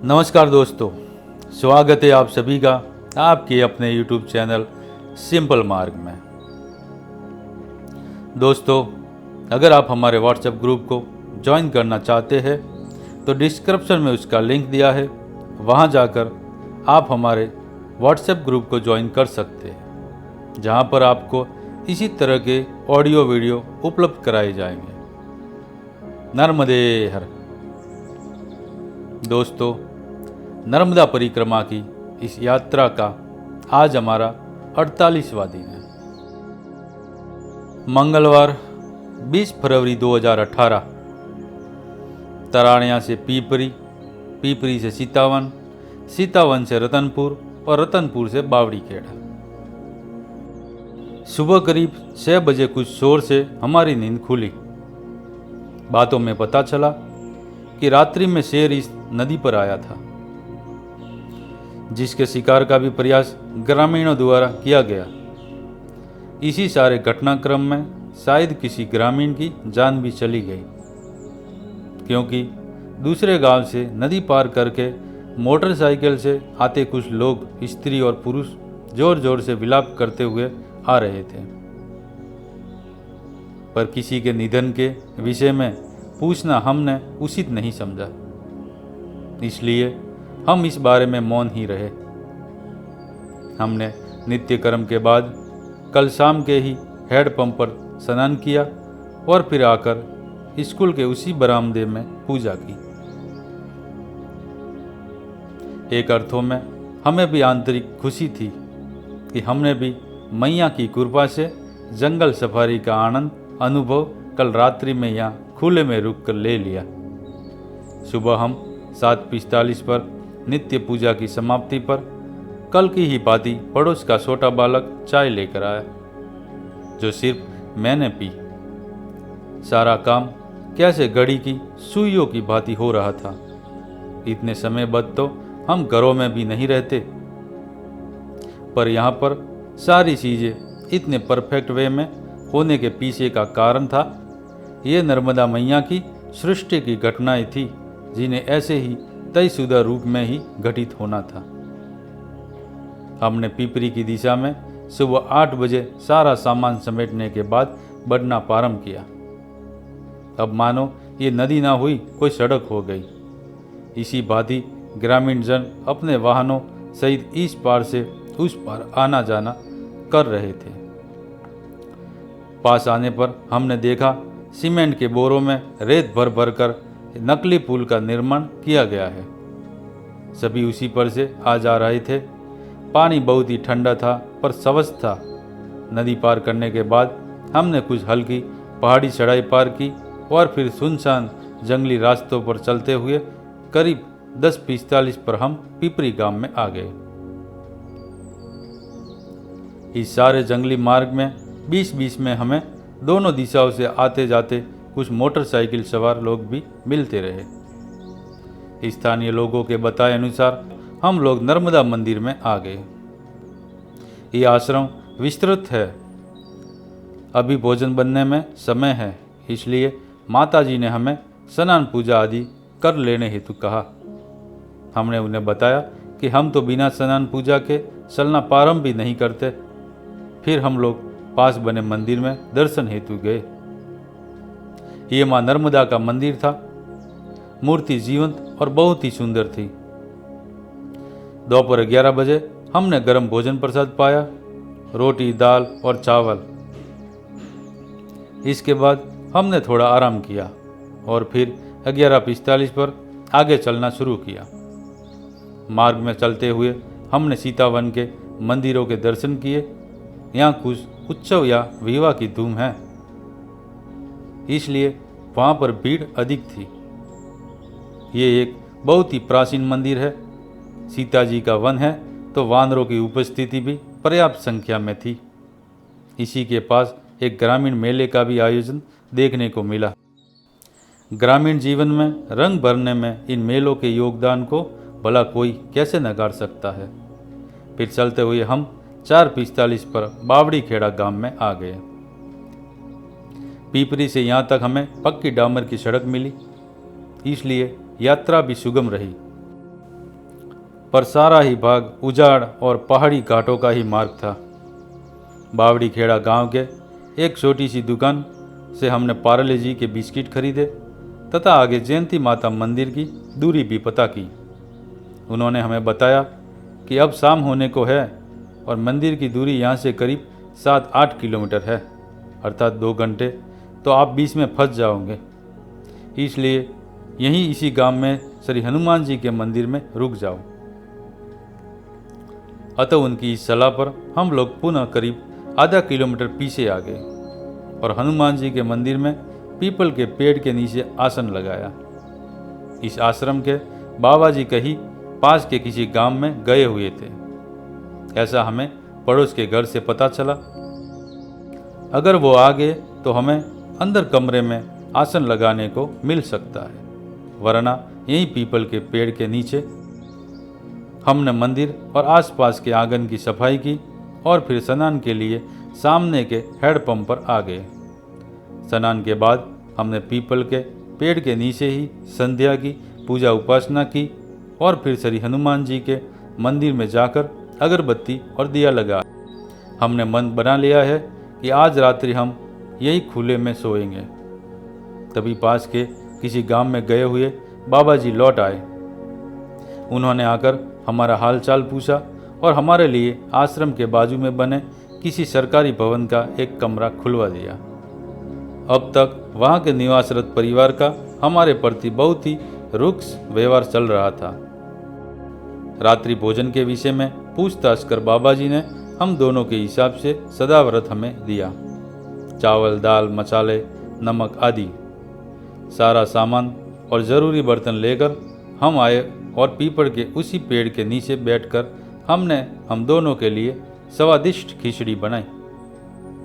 नमस्कार दोस्तों, स्वागत है आप सभी का आपके अपने YouTube चैनल सिंपल मार्ग में। दोस्तों, अगर आप हमारे व्हाट्सएप ग्रुप को ज्वाइन करना चाहते हैं तो डिस्क्रिप्शन में उसका लिंक दिया है, वहां जाकर आप हमारे व्हाट्सएप ग्रुप को ज्वाइन कर सकते हैं, जहां पर आपको इसी तरह के ऑडियो वीडियो उपलब्ध कराए जाएंगे। नर्मदे हर। दोस्तों, नर्मदा परिक्रमा की इस यात्रा का आज हमारा 48वां दिन है। मंगलवार 20 फरवरी 2018 तराणिया से पीपरी, पीपरी से सीतावन, सीतावन से रतनपुर और रतनपुर से बावड़ीखेड़ा। सुबह करीब 6 बजे कुछ शोर से हमारी नींद खुली। बातों में पता चला कि रात्रि में शेर इस नदी पर आया था, जिसके शिकार का भी प्रयास ग्रामीणों द्वारा किया गया। इसी सारे घटनाक्रम में शायद किसी ग्रामीण की जान भी चली गई, क्योंकि दूसरे गांव से नदी पार करके मोटरसाइकिल से आते कुछ लोग, स्त्री और पुरुष, जोर जोर से विलाप करते हुए आ रहे थे। पर किसी के निधन के विषय में पूछना हमने उचित नहीं समझा, इसलिए हम इस बारे में मौन ही रहे। हमने नित्य कर्म के बाद कल शाम के ही हैंडपंप पर स्नान किया और फिर आकर स्कूल के उसी बरामदे में पूजा की। एक अर्थों में हमें भी आंतरिक खुशी थी कि हमने भी मैया की कृपा से जंगल सफारी का आनंद अनुभव कल रात्रि में यहाँ खुले में रुक कर ले लिया। सुबह हम 7:45 पर नित्य पूजा की समाप्ति पर कल की ही भांति पड़ोस का छोटा बालक चाय लेकर आया, जो सिर्फ मैंने पी। सारा काम कैसे घड़ी की सुइयों की भांति हो रहा था। इतने समय बाद तो हम घरों में भी नहीं रहते, पर यहाँ पर सारी चीजें इतने परफेक्ट वे में होने के पीछे का कारण था ये नर्मदा मैया की सृष्टि की घटनाएं थी, जिन्हें ऐसे ही तयशुदा रूप में ही घटित होना था। हमने पीपरी की दिशा में सुबह 8 बजे सारा सामान समेटने के बाद बढ़ना प्रारंभ किया। अब मानो ये नदी ना हुई कोई सड़क हो गई। इसी भांति ग्रामीण जन अपने वाहनों सहित इस पार से उस पार आना जाना कर रहे थे। पास आने पर हमने देखा सीमेंट के बोरों में रेत भर भर कर नकली पुल का निर्माण किया गया है। सभी उसी पर से आ जा रहे थे। पानी बहुत ही ठंडा था पर स्वच्छ था। नदी पार करने के बाद हमने कुछ हल्की पहाड़ी चढ़ाई पार की और फिर सुनसान जंगली रास्तों पर चलते हुए करीब 10:45 पर हम पीपरी गांव में आ गए। इस सारे जंगली मार्ग में बीच-बीच में हमें दोनों दिशाओं से आते जाते कुछ मोटरसाइकिल सवार लोग भी मिलते रहे। स्थानीय लोगों के बताए अनुसार हम लोग नर्मदा मंदिर में आ गए। ये आश्रम विस्तृत है। अभी भोजन बनने में समय है, इसलिए माताजी ने हमें स्नान पूजा आदि कर लेने हेतु कहा। हमने उन्हें बताया कि हम तो बिना स्नान पूजा के चलना प्रारंभ भी नहीं करते। फिर हम लोग पास बने मंदिर में दर्शन हेतु गए। ये मां नर्मदा का मंदिर था। मूर्ति जीवंत और बहुत ही सुंदर थी। दोपहर 11 बजे हमने गर्म भोजन प्रसाद पाया, रोटी, दाल और चावल। इसके बाद हमने थोड़ा आराम किया और फिर 11:45 पर आगे चलना शुरू किया। मार्ग में चलते हुए हमने सीतावन के मंदिरों के दर्शन किए। यहाँ कुछ उत्सव या विवाह की धूम है, इसलिए वहाँ पर भीड़ अधिक थी। ये एक बहुत ही प्राचीन मंदिर है। सीता जी का वन है तो वानरों की उपस्थिति भी पर्याप्त संख्या में थी। इसी के पास एक ग्रामीण मेले का भी आयोजन देखने को मिला। ग्रामीण जीवन में रंग भरने में इन मेलों के योगदान को भला कोई कैसे नकार सकता है। फिर चलते हुए हम 4:45 पर बावड़ीखेड़ा गांव में आ गए। पीपरी से यहाँ तक हमें पक्की डामर की सड़क मिली, इसलिए यात्रा भी सुगम रही। पर सारा ही भाग उजाड़ और पहाड़ी घाटों का ही मार्ग था। बावड़ी खेड़ा गांव के एक छोटी सी दुकान से हमने पार्ले जी के बिस्किट खरीदे तथा आगे जयंती माता मंदिर की दूरी भी पता की। उन्होंने हमें बताया कि अब शाम होने को है और मंदिर की दूरी यहाँ से करीब 7-8 किलोमीटर है, अर्थात 2 घंटे तो आप बीच में फंस जाओगे। इसलिए यहीं इसी गांव में श्री हनुमान जी के मंदिर में रुक जाओ। अतः उनकी इस सलाह पर हम लोग पुनः करीब आधा किलोमीटर पीछे आ गए और हनुमान जी के मंदिर में पीपल के पेड़ के नीचे आसन लगाया। इस आश्रम के बाबा जी कहीं पास के किसी गांव में गए हुए थे, ऐसा हमें पड़ोस के घर से पता चला। अगर वो आ गए तो हमें अंदर कमरे में आसन लगाने को मिल सकता है, वरना यहीं पीपल के पेड़ के नीचे। हमने मंदिर और आसपास के आंगन की सफाई की और फिर स्नान के लिए सामने के हैंडपंप पर आ गए। स्नान के बाद हमने पीपल के पेड़ के नीचे ही संध्या की पूजा उपासना की और फिर श्री हनुमान जी के मंदिर में जाकर अगरबत्ती और दिया लगा। हमने मन बना लिया है कि आज रात्रि हम यही खुले में सोएंगे। तभी पास के किसी गांव में गए हुए बाबा जी लौट आए। उन्होंने आकर हमारा हाल चाल पूछा और हमारे लिए आश्रम के बाजू में बने किसी सरकारी भवन का एक कमरा खुलवा दिया। अब तक वहाँ के निवासरत परिवार का हमारे प्रति बहुत ही रुक्ष व्यवहार चल रहा था। रात्रि भोजन के विषय में पूछताछ कर बाबा जी ने हम दोनों के हिसाब से सदाव्रत हमें दिया। चावल, दाल, मसाले, नमक आदि सारा सामान और ज़रूरी बर्तन लेकर हम आए और पीपल के उसी पेड़ के नीचे बैठकर हमने हम दोनों के लिए स्वादिष्ट खिचड़ी बनाई।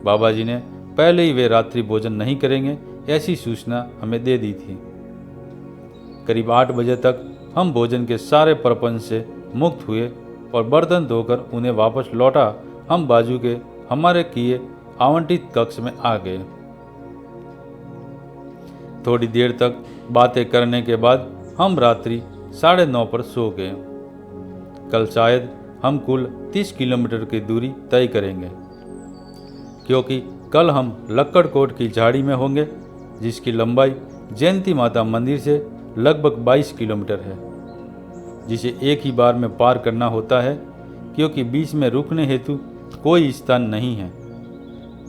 बाबा जी ने पहले ही वे रात्रि भोजन नहीं करेंगे ऐसी सूचना हमें दे दी थी। करीब 8 बजे तक हम भोजन के सारे प्रपंच से मुक्त हुए और बर्तन धोकर उन्हें वापस लौटा हम बाजू के हमारे किए आवंटित कक्ष में आ गए। थोड़ी देर तक बातें करने के बाद हम रात्रि 9:30 पर सो गए। कल शायद हम कुल 30 किलोमीटर की दूरी तय करेंगे, क्योंकि कल हम लक्कड़कोट की झाड़ी में होंगे, जिसकी लंबाई जयंती माता मंदिर से लगभग 22 किलोमीटर है, जिसे एक ही बार में पार करना होता है, क्योंकि बीच में रुकने हेतु कोई स्थान नहीं है।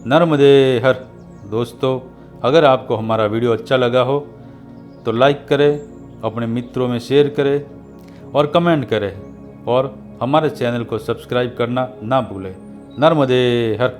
नर्मदे हर। दोस्तों, अगर आपको हमारा वीडियो अच्छा लगा हो तो लाइक करें, अपने मित्रों में शेयर करें और कमेंट करें और हमारे चैनल को सब्सक्राइब करना ना भूलें। नर्मदे हर।